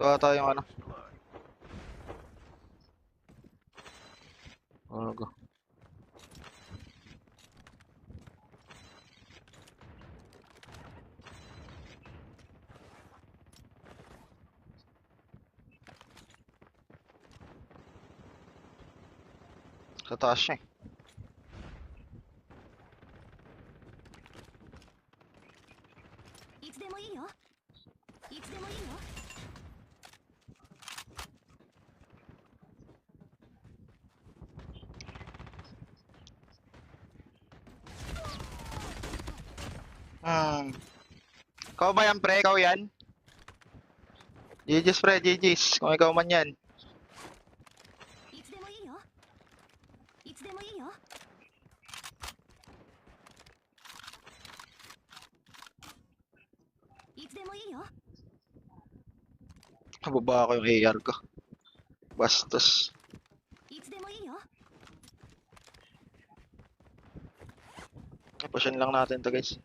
Ito ata yung ano. Go. Sa taas siya eh. Ikaw ba yan, pre? Ikaw yan? GG's, pre. GG's. Kung ikaw man yan. Nababa ko yung AR ko. Bastos. Pushin lang natin to, guys.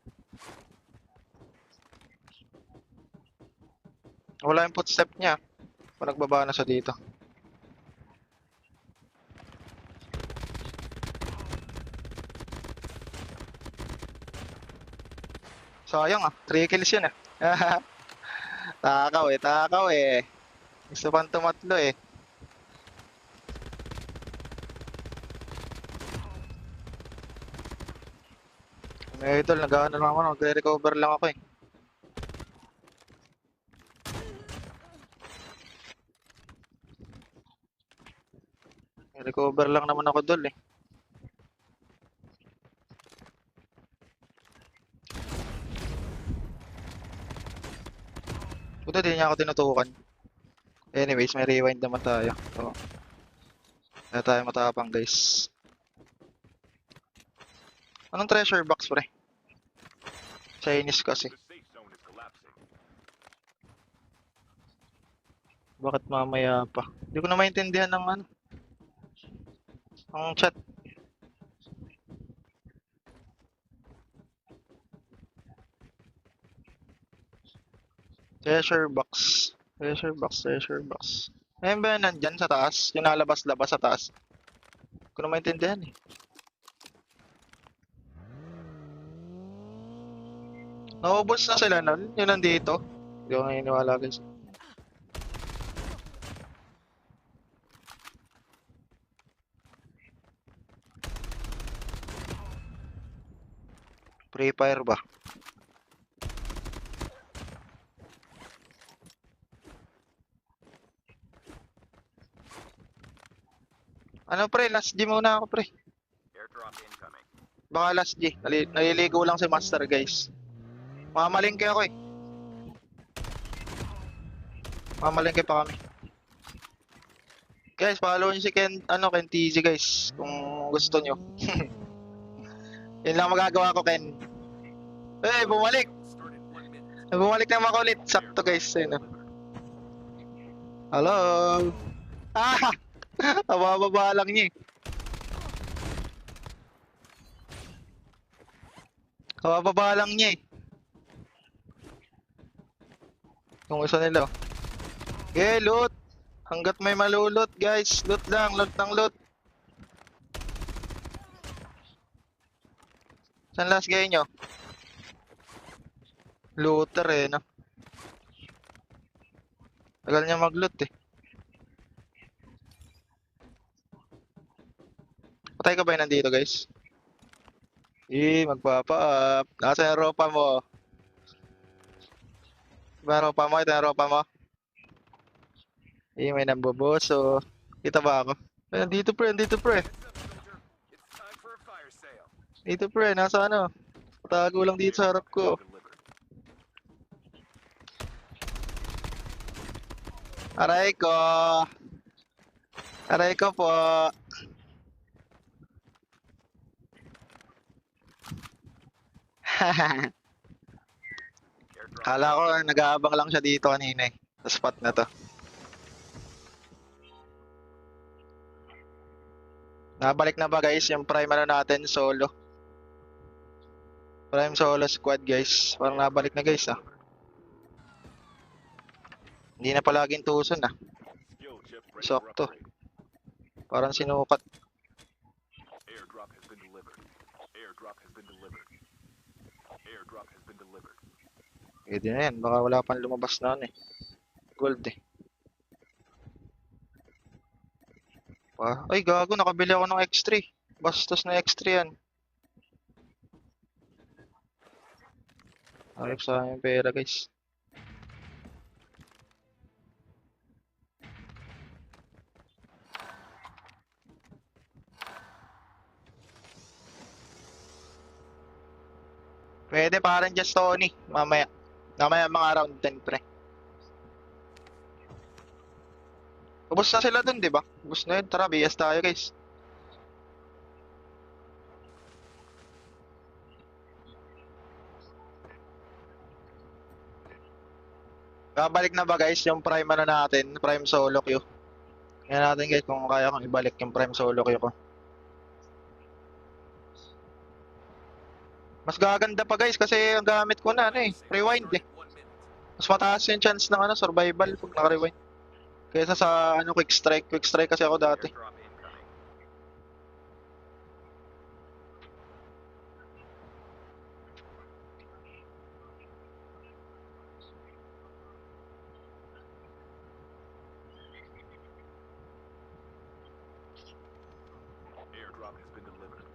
Wala yung footstep niya. Kung nagbaba na siya dito. Sayang ah. 3 kills yun ah. Takaw eh. Takaw eh. Gusto pang tumatlo eh. May idol, nag-ano lang ako. Nag-recover lang ako eh. Recover lang naman ako dol eh. Buti di niya ako tinutukan. Anyways, may rewind naman tayo. So, na tayo matapang guys. Anong treasure box pre? Chinese kasi. Bakit mamaya pa? Hindi ko na maintindihan ng ano. Ang chat. Treasure box. Treasure box, treasure box. Ayun ba yan nandyan sa taas? Yung nalabas-labas sa taas. Hindi ko na maintindihan eh. Naubos na sila nun. Yun nandito. Hindi ko naniniwala guys. Free fire ba? Ano pre, last G muna ako pre. Baka last G. Naliligo lang si Master guys. Mamalingke ako eh. Mamalingke pa kami. Guys, follow nyo si Ken TZ guys. Kung gusto nyo. Yun lang magagawa ko Ken. Eh, bumalik. Bumalik na makulit. Sakto guys. Ayun, hello. Ah! Ababa lang niya eh. Kabababa lang niya eh. Kung gusto nila. Okay, loot. Hanggat may malulot guys. Loot lang, loot ng loot. Saan last guy nyo? Looter eh, no? Tagal niya mag-loot eh. Patay ka ba yun nandito guys? Magpapa-up. Nasa yung ropa mo? Diba ropa mo? Ito yung ropa mo? May namboboso. Kita ba ako? Ay, nandito pre, nandito pre. Dito pre, nasa ano? Patago lang dito sa harap ko. Aray ko. Aray ko po. Kala ko nag-aabang lang siya dito kanina eh. Sa spot na to. Nabalik na ba guys yung prime ano natin solo? Prime solo squad guys. Parang nabalik na guys ah. Hindi na palaging tuson ah. Sakto. Parang sinukat. Airdrop has been delivered. Airdrop has been delivered. Airdrop has been delivered. Pwede na yan. Baka wala pang lumabas na ano eh. Gold eh. Ay gago, nakabili ako ng X3. Bastos na X3 yan. Ayop sa akin yung pera guys. Pwede parang just Tony. Mamaya. Mamaya mga round 10 pre. Ubus na sila dun, di ba? Ubus na yun. Tara, BS tayo guys. Babalik na ba guys yung prime ano natin? Prime solo queue. Yan natin guys kung kaya kong ibalik yung prime solo queue ko. Mas gaganda pa guys kasi ang gamit ko na ano eh. Rewind eh. Mas mataas yung chance ng ano, survival pag naka-rewind. Kaysa sa ano, quick strike. Quick strike kasi ako dati. Airdrop incoming. Airdrop has been delivered.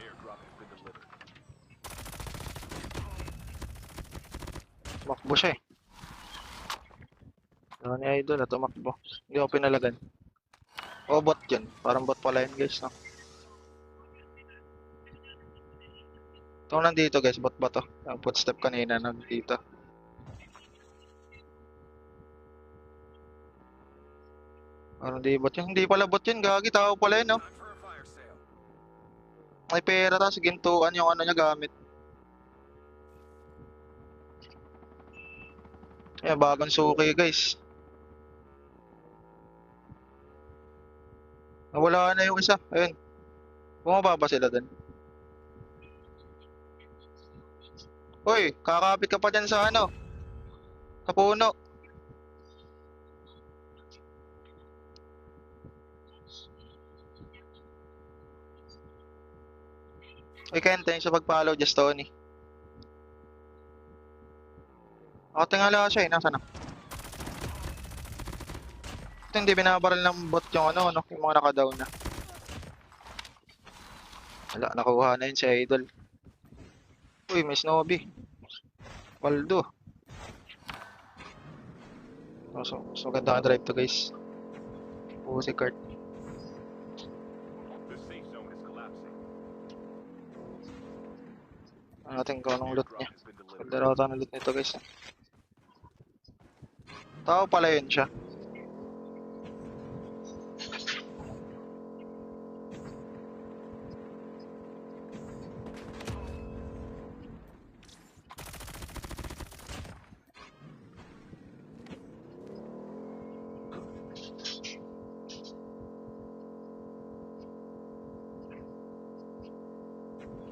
Airdrop has been delivered. Tumakbo siya eh. Ano ni Idol na tumakbo. Hindi ako pinalagan. O bot yun. Parang bot pala yun guys. No? Ito nandito guys. Bot ba to? Ang footstep kanina nandito. Parang di bot yun. Hindi pala bot yun. Gagi. Tao pala yun. No? Time for a fire sale. May pera tapos gintuan yung ano niya gamit. Ayan, bagong suki guys. Nawala na yung isa. Ayun. Bumaba ba sila dun? Uy, kakapit ka pa dyan sa ano? Sa puno. Uy, Kent, thanks sa pag-follow, just Tony. Nakatingala siya eh. Nasaan na? Ito hindi binabaril ng bot yung ano, no? Yung mga naka-down na. Wala, nakuha na yun si Idol. Uy, may Snowbie. Paldo. So maganda ka drive to guys. Oo, si Kurt. The safe zone is collapsing. Ano natin kung anong loot Airdrop niya. has been delivered. Ganda raw tayo ng loot nito guys. Tao pala yun siya.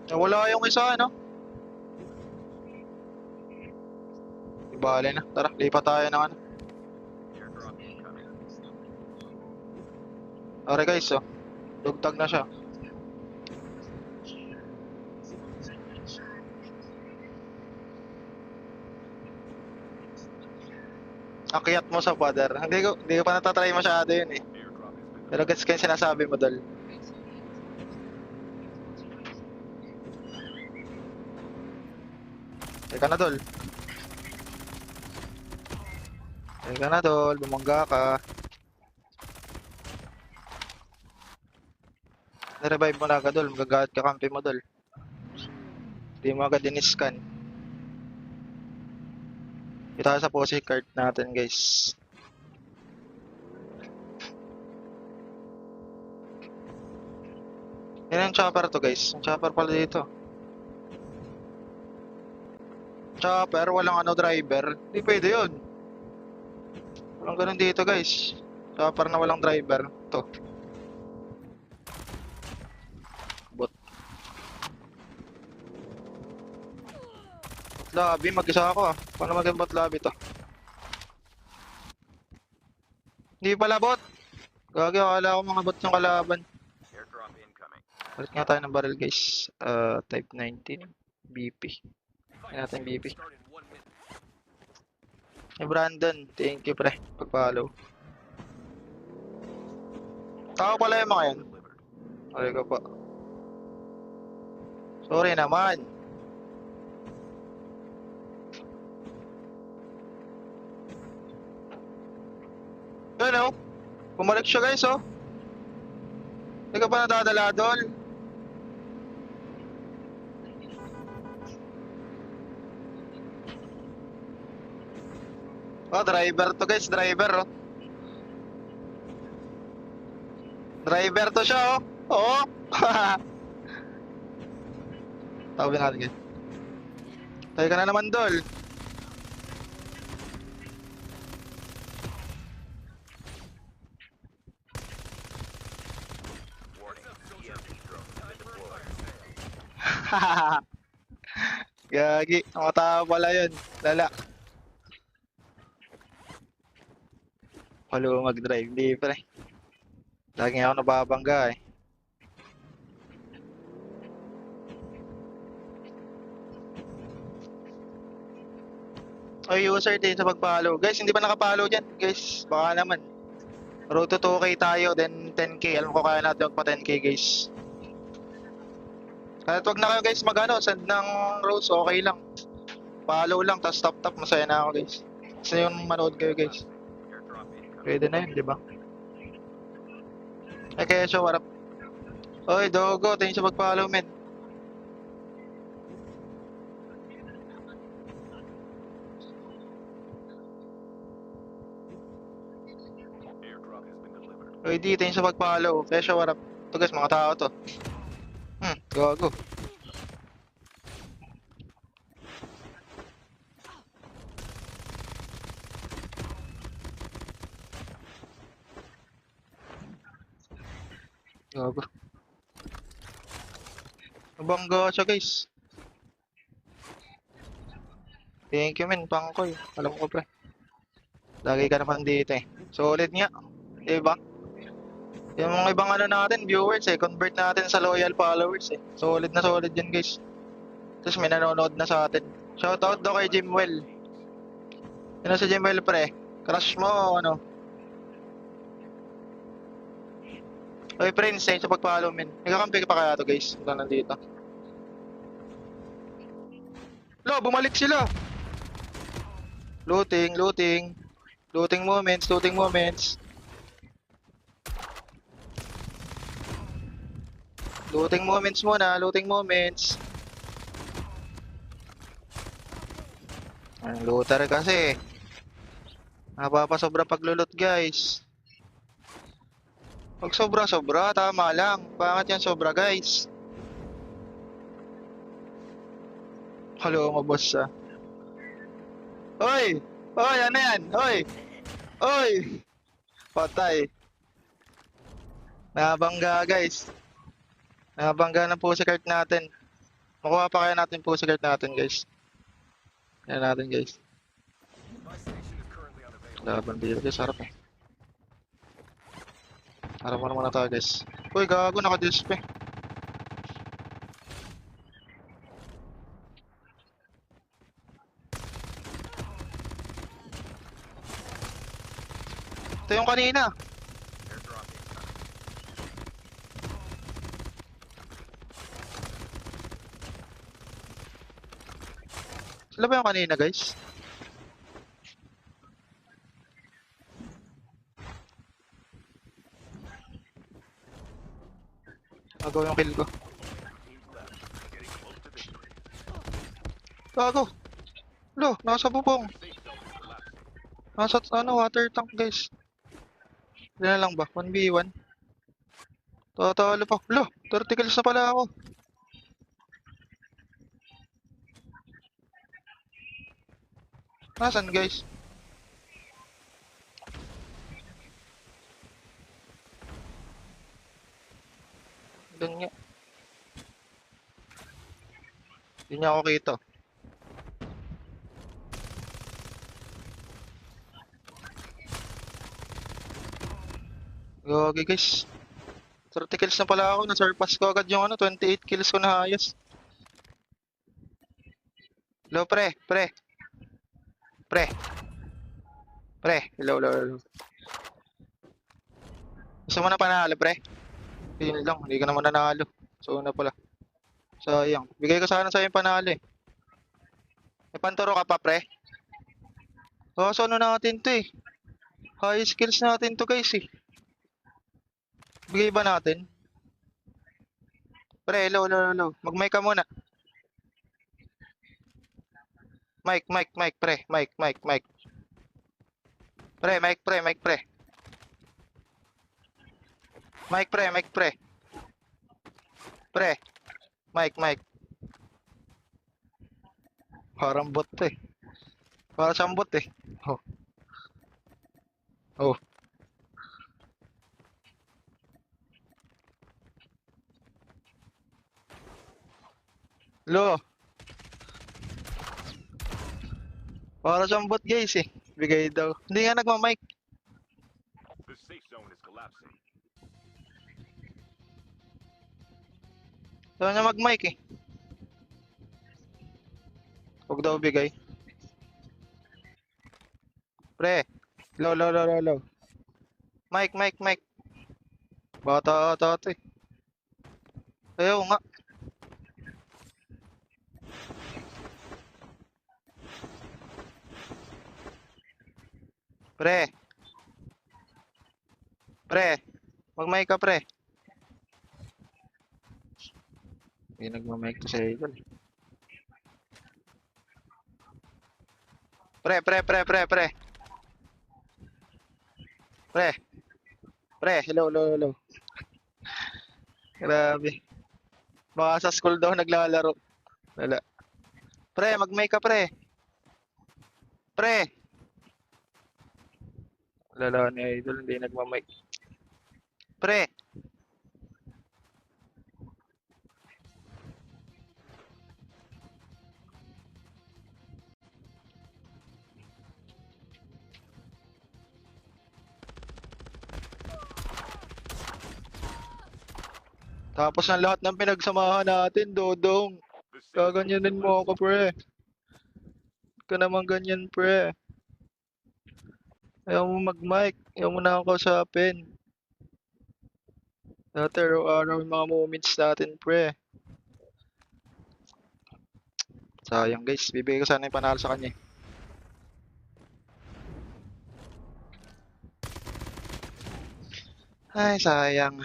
Nawala yung isa, ano? Ibali na. Tara, lipat tayo ng ano. Airdrop incoming. Tara guys, oh. Dugtag na siya. Akyat mo sa pader. Hindi ko pa natatry masyado yun eh. Airdrop has been Pero gets ko yung sinasabi mo, Dol. Teka na, Dol. Teka na, Dol. Bumangga ka. Nirevive mo na agad, Dol. Magagalit ka kampi mo, Dol. Hindi mo agad in-scan. Ito tayo sa posi card natin, guys. Yan yung chopper to, guys. Yung chopper pala dito. Chopper, walang ano driver. Hindi pwede yun. Walang ganun dito, guys. Chopper na walang driver. To. Bot. Lobby, mag-isa ako ah. Paano mag-bot lobby to? Hindi pala bot. Gagi, akala ko mga bot yung kalaban. Airdrop incoming. Balik nga tayo ng barrel guys. Type 19. BP. Yan natin BP. Start in 1 minute. Hey Brandon, thank you pre. Pag-follow. Tao pala yung mga yan. Delivered. Okay ko pa. Sorry naman. Yun oh. Bumalik siya guys oh. Hindi ka pa nadadala doon. Oh, driver to guys, driver oh. Driver to siya oh. Oo. Tawagin natin guys. Tayo ka na naman dol. Warning. EMP drone has been deployed. Gagi, mga tao pala yun. Lala. Walo mag-drive, di pre. Lagi ako nababangga eh. Oy, user din sa pag-follow. Guys, hindi pa nakapollow dyan. Guys, baka naman. Road to 2K tayo, then 10K. Alam ko kaya natin magpa 10K guys. Kahit wag na kayo guys mag-ano, send ng rose, okay lang. Follow lang, tapos tap masaya na ako guys. Kasi yung manood kayo guys. Airdrop incoming. Pwede na yun, di ba? Ay, kaya siya, warap. Oy, Dogo, thank you sa pag-follow, men. Airdrop has been delivered. Oy, di, thank you sa pag-follow. Kaya siya, warap. Ito guys, mga tao to. Gago. Gago. Nabangga siya guys. Thank you men, Pangkoy. Alam ko pre. Lagi ka naman dito eh. Solid nga. Diba? Yung mga ibang ano natin, viewers eh. Convert natin sa loyal followers eh. Solid na solid yan guys. Tapos may nanonood na sa atin. Shoutout daw kay Jimwell. Ano sa Jimwell pre? Crush mo ano? Oy Prince, thanks sa pag-follow men. Nagkakampi ka pa kaya to guys. Ito nandito. Lo, bumalik sila. Looting, looting. Looting moments, looting moments. Looting moments muna, looting moments. Ang looter kasi. Napapasobra paglulot guys. Pag sobra-sobra, tama lang. Pangat yan sobra guys. Halo mo boss ah. Oy! Oy, ano yan? Oy! Oy! Patay. Nabangga guys. Nabangga ng pussycart natin. Makuha pa kaya natin pussycart natin guys. Yan natin guys. My station is currently unavailable. Laban dito guys, harap eh. Harap mo naman na tayo guys. Uy, gago, naka-disp eh. Ito yung kanina. Airdrop incoming. Sila ba yung kanina guys? Agaw yung kill ko. Teams left. Getting close to victory. Gago. Lo, nasa bubong. Safe zone is collapsing. Nasa ano, water tank guys. Hindi na lang ba? 1v1. Tatalo pa. Lo, 30 kills na pala ako. Nasaan guys? Doon nga. Hindi niya ako kita. Okay guys. 30 kills na pala ako. Na-surpass ko agad yung 28 kills ko na ayos. Hello, pre. Pre. Pre. Pre. Hello, hello, hello. Gusto mo na panalo, pre? Yun lang. Hindi ka naman nanalo. So, na pala. Sayang. Bigay ko sana sa'yo yung panalo eh. May panturo ka pa, pre? So ano natin to eh. High skills natin to guys eh. Bigay ba natin? Pre, hello, hello, hello. Mag-mic ka muna. Mic, mic, mic, pre. Mic, mic, mic. Pre, mic, pre, mic, pre. Mic, pre, mic, pre. Pre, mic, mic. Parang bot to eh. Parang siyang bot eh. Oh. Oh. Hello. Parang siyang bot guys eh. Bigay daw. Hindi nga nagma-mic. The safe zone is collapsing. Daw niya mag-mic eh. Huwag daw bigay. Pre. Hello, hello, hello, hello. Mic, mic, mic. Bata ata to eh. Ayaw nga. Pre. Pre. Mag-mic ka, pre. Hindi nagma-mic to sa idol. Pre, pre, pre, pre, pre. Pre. Pre, hello, hello, hello. Grabe. Baka sa school daw naglalaro. Wala. Pre, mag-mic ka, pre. Pre. Lala ni idol, hindi nagma-mic. Pre. Tapos ng lahat ng pinagsamahan natin, Dodong. The safe zone is Gaganyanin mo collapsing. ako, pre. Ka naman ganyan, pre. Ayaw mo mag-mic. Ayaw mo na ako kausapin. Dati araw-araw yung mga moments natin, pre. Sayang, guys. Bibigay ko sana yung panalo sa kanya. Ay, sayang.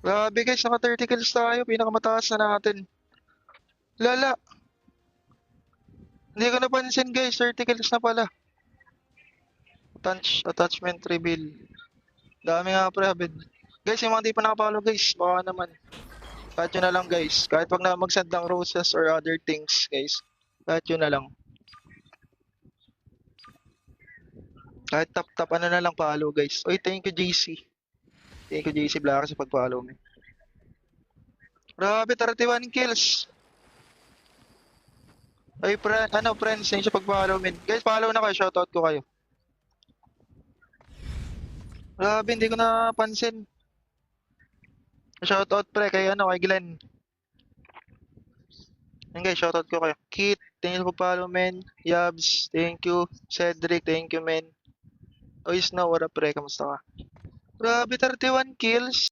Grabe, guys. Naka 30 kills tayo. Pinakamataas na natin. Lala. Hindi ko napansin, guys. 30 kills na pala. Attachment reveal. Dami nga, pre. Habid. Guys, yung mga di pa nakapalo, guys. Baka naman. Kahit yun na lang, guys. Kahit wag na mag-send ng roses or other things, guys. Kahit yun na lang. Kahit tap-tap, ano na lang follow, guys. Oy, thank you, JC. Thank you, JC Black, sa pag-follow mo. Grabe, 31 kills. Ay, friends, thank you sa pag-follow mo. Guys, follow na kayo. Shoutout ko kayo. Grabe, hindi ko napansin. Shoutout, pre, kay kay Glenn. Yan, guys, shoutout ko kayo. Kit, thank you sa pag-follow, men. Yabs, thank you. Cedric, thank you, men. Oy, Snow, what up, pre? Kamusta ka? Grabe, 31 kills.